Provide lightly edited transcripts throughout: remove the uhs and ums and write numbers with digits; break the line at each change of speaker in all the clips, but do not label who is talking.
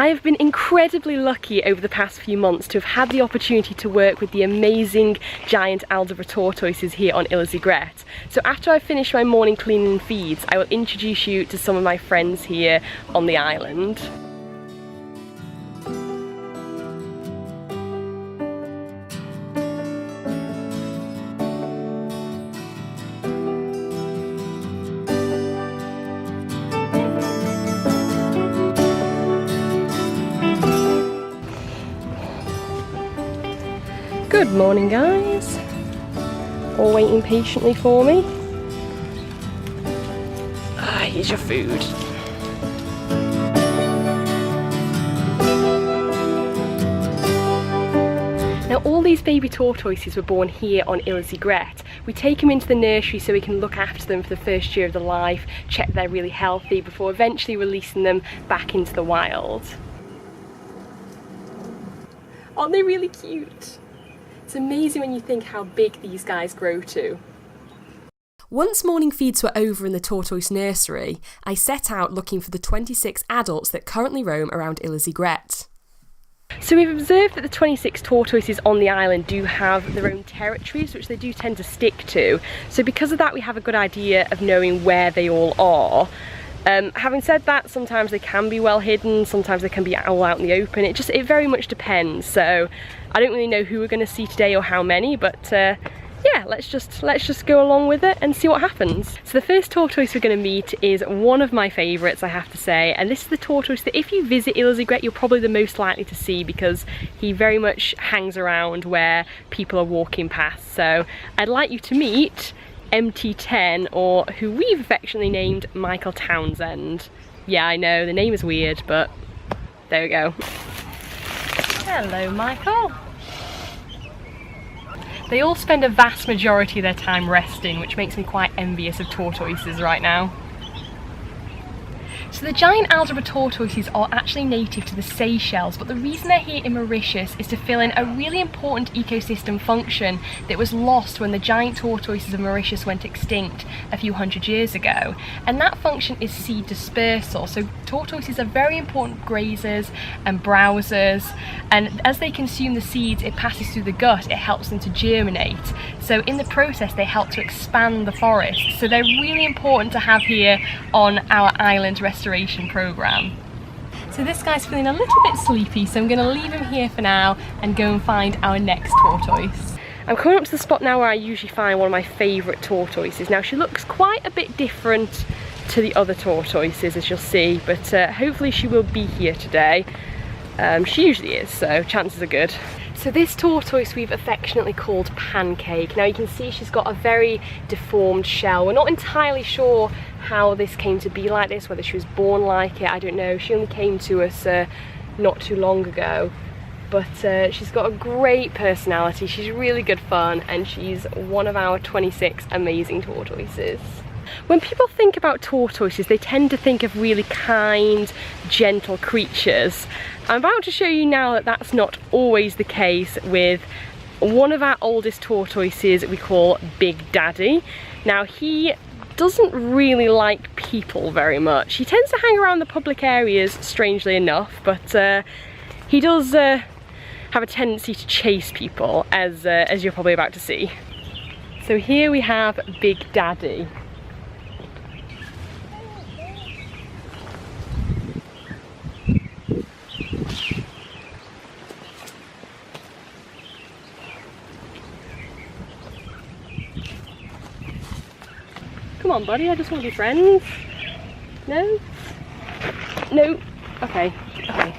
I have been incredibly lucky over the past few months to have had the opportunity to work with the amazing giant Aldabra tortoises here on Ile Aux Aigrettes. So after I finish my morning cleaning and feeds, I will introduce you to some of my friends here on the island. Good morning, guys. All waiting patiently for me. Here's your food. Now, all these baby tortoises were born here on Ile Aux Aigrettes. We take them into the nursery so we can look after them for the first year of their life, check they're really healthy before eventually releasing them back into the wild. Aren't they really cute? It's amazing when you think how big these guys grow to. Once morning feeds were over in the tortoise nursery, I set out looking for the 26 adults that currently roam around Ile Aux Aigrettes. So we've observed that the 26 tortoises on the island do have their own territories, which they do tend to stick to. So because of that, we have a good idea of knowing where they all are. Having said that, sometimes they can be well hidden, sometimes they can be all out in the open. It very much depends. So I don't really know who we're going to see today or how many, but yeah, let's just go along with it and see what happens. So the first tortoise we're going to meet is one of my favourites, I have to say, and this is the tortoise that if you visit Ile Aux Aigrettes, you're probably the most likely to see because he very much hangs around where people are walking past. So I'd like you to meet MT10, or who we've affectionately named Michael Townsend. Yeah, I know, the name is weird, but there we go. Hello, Michael. They all spend a vast majority of their time resting, which makes me quite envious of tortoises right now. So the giant Aldabra tortoises are actually native to the Seychelles, but the reason they're here in Mauritius is to fill in a really important ecosystem function that was lost when the giant tortoises of Mauritius went extinct a few hundred years ago. And that function is seed dispersal. So tortoises are very important grazers and browsers, and as they consume the seeds, it passes through the gut, it helps them to germinate. So in the process, they help to expand the forest. So they're really important to have here on our island restoration program. So this guy's feeling a little bit sleepy, so I'm going to leave him here for now and go and find our next tortoise. I'm coming up to the spot now where I usually find one of my favourite tortoises. Now she looks quite a bit different to the other tortoises, as you'll see, but hopefully she will be here today. She usually is, so chances are good. So this tortoise we've affectionately called Pancake. Now you can see she's got a very deformed shell. We're not entirely sure how this came to be like this, whether she was born like it, I don't know. She only came to us not too long ago. But she's got a great personality, she's really good fun, and she's one of our 26 amazing tortoises. When people think about tortoises, they tend to think of really kind, gentle creatures. I'm about to show you now that that's not always the case with one of our oldest tortoises we call Big Daddy. Now he doesn't really like people very much. He tends to hang around the public areas, strangely enough, but he does have a tendency to chase people, as you're probably about to see. So here we have Big Daddy. Come on, buddy, I just want to be friends. No? No? Okay, okay.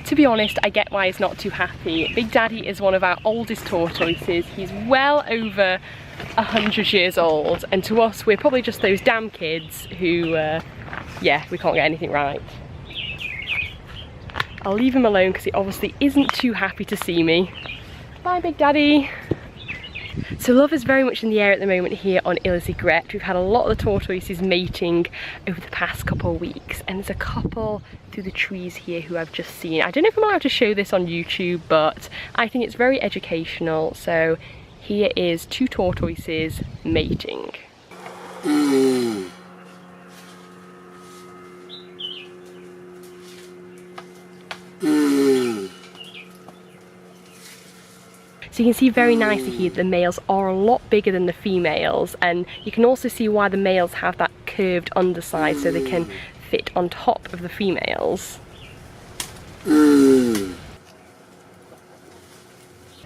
To be honest, I get why he's not too happy. Big Daddy is one of our oldest tortoises. He's well over 100 years old, and to us we're probably just those damn kids who, yeah, we can't get anything right. I'll leave him alone because he obviously isn't too happy to see me. Bye, Big Daddy. So So love is very much in the air at the moment here on Ile Aux Aigrettes. We've had a lot of the tortoises mating over the past couple of weeks, and there's a couple through the trees here who I've just seen. I don't know if I'm allowed to show this on YouTube, but I think it's very educational. So here is 2 tortoises mating. So you can see very nicely here the males are a lot bigger than the females, and you can also see why the males have that curved underside so they can fit on top of the females.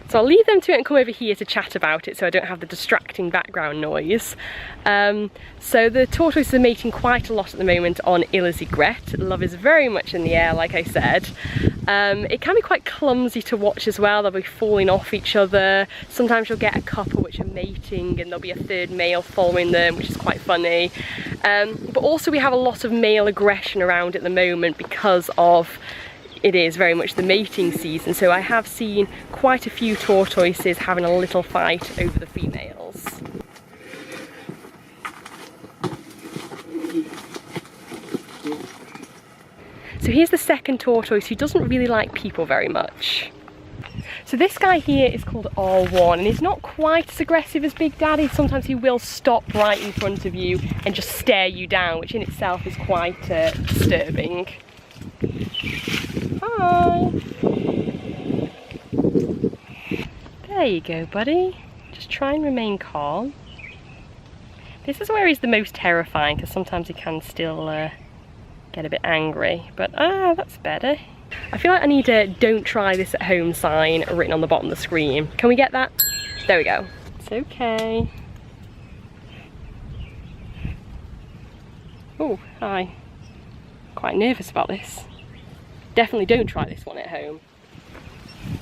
So I'll leave them to it and come over here to chat about it so I don't have the distracting background noise. So the tortoises are mating quite a lot at the moment on Ile Aux Aigrettes. Love is very much in the air, like I said. It can be quite clumsy to watch as well. They'll be falling off each other. Sometimes you'll get a couple which are mating and there'll be a third male following them, which is quite funny. But also we have a lot of male aggression around at the moment because of it is very much the mating season, so I have seen quite a few tortoises having a little fight over the females. So here's the second tortoise who doesn't really like people very much. So this guy here is called R1 and he's not quite as aggressive as Big Daddy. Sometimes he will stop right in front of you and just stare you down, which in itself is quite disturbing. Hi! There you go, buddy. Just try and remain calm. This is where he's the most terrifying because sometimes he can still get a bit angry, but that's better. I feel like I need a "don't try this at home" sign written on the bottom of the screen. Can we get that? There we go. It's okay. Oh, hi. Quite nervous about this. Definitely don't try this one at home.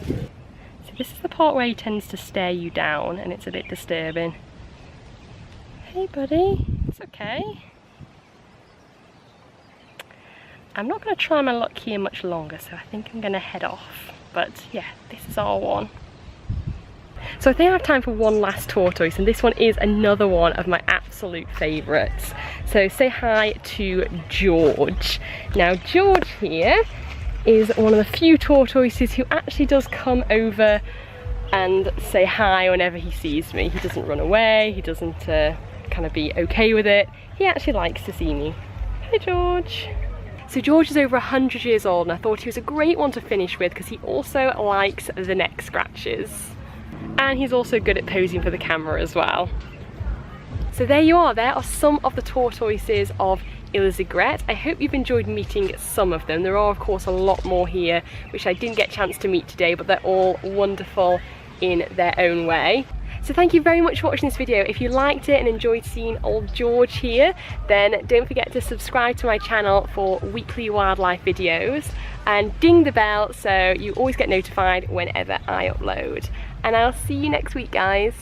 So this is the part where he tends to stare you down and it's a bit disturbing. Hey buddy, it's okay. I'm not going to try my luck here much longer, so I think I'm going to head off. But yeah, this is R1. So I think I have time for one last tortoise, and this one is another one of my absolute favourites. So say hi to George. Now George here is one of the few tortoises who actually does come over and say hi whenever he sees me. He doesn't run away, he doesn't kind of be okay with it. He actually likes to see me. Hi George. So George is over 100 years old and I thought he was a great one to finish with because he also likes the neck scratches. And he's also good at posing for the camera as well. So there you are, there are some of the tortoises of Ile Aux Aigrettes. I hope you've enjoyed meeting some of them. There are of course a lot more here which I didn't get a chance to meet today, but they're all wonderful in their own way. So thank you very much for watching this video. If you liked it and enjoyed seeing old George here, then don't forget to subscribe to my channel for weekly wildlife videos and ding the bell so you always get notified whenever I upload. And I'll see you next week, guys.